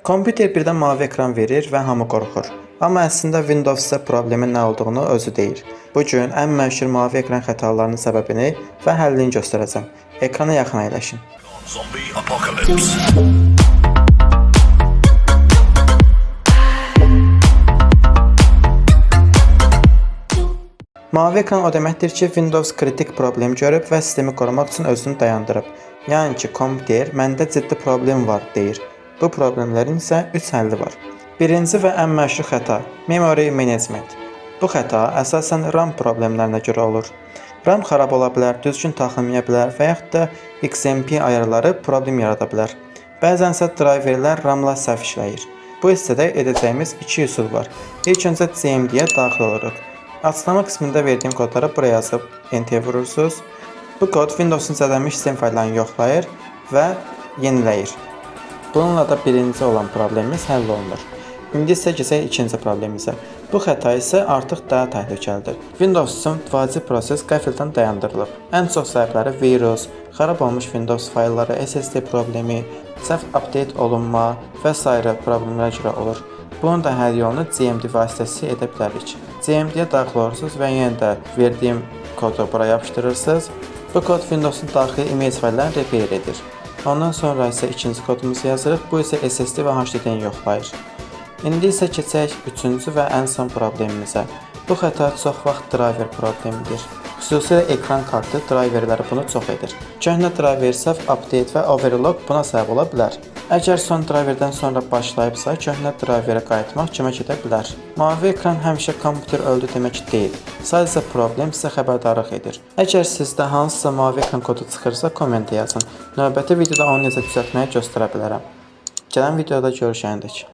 Kompüter birdən mavi ekran verir və hamı qorxur. Amma əslində Windows-da problemin nə olduğunu özü deyir. Bu gün ən məşhur mavi ekran xətalarının səbəbini və həllini göstərəcəm. Ekrana yaxın əyləşin. Zombie apocalypse. Mavi ekran o deməkdir ki, Windows kritik problem görüb və sistemi qorumaq üçün özünü dayandırıb. Yəni ki, kompüter məndə ciddi problem var deyir. Bu problemlərin isə 3 həlli var. Birinci və ən məşhur xəta memory management. Bu xəta əsasən RAM problemlərinə görə olur. RAM xarab ola bilər, düzgün taxılmaya bilər və yaxud da XMP ayarları problem yarada bilər. Bəzən isə driverlər RAM-la səhv işləyir. Bu hissədə edəcəyimiz 2 üsul var. İlk öncə CMD-yə daxil oluruq. Açıqlama qismində verdiyim kodları buraya yazıb Enter vurursunuz. Bu kod Windows-un zədələnmiş sistem fayllarını yoxlayır və yeniləyir. Bununla da birinci olan problemimiz həll olunur. İndi isə keçək ikinci problemimizə. Bu xəta isə artıq daha təhlükəlidir. Windows üçün vacib proses qəfildən dayandırılıb. Ən çox səbəbləri virus, xarab olmuş Windows faylları, SSD problemi, səhv update olunma və s. problemlərə görə olur. Bunun da həll yolunu CMD vasitəsilə edə bilərik. CMD-yə daxil olursunuz və yenə də verdiyim kodu buraya yapışdırırsınız. Bu kod Windows-un daxili image fayllarını repair edir. Ondan sonra isə ikinci kodumuzu yazırıq. Bu isə SSD və HDD-ni yoxlayır. İndi isə keçək üçüncü və ən son problemimizə. Bu xəta çox vaxt driver problemidir. Xüsusilə ekran kartı driverləri bunu çox edir. Köhnə driver səhv update və overclock buna səbəb ola bilər. Əgər son driverdən sonra başlayıbsa, köhnə driverə qayıtmaq kömək edə bilər. Mavi ekran həmişə kompüter öldü demək deyil. Sadəcə problem sizə xəbərdarlıq edir. Əgər sizdə hansısa mavi ekran kodu çıxırsa, kommentə yazın. Növbəti videoda onu necə düzəltməyi göstərə bilərəm. Gələn videoda görüşəndək.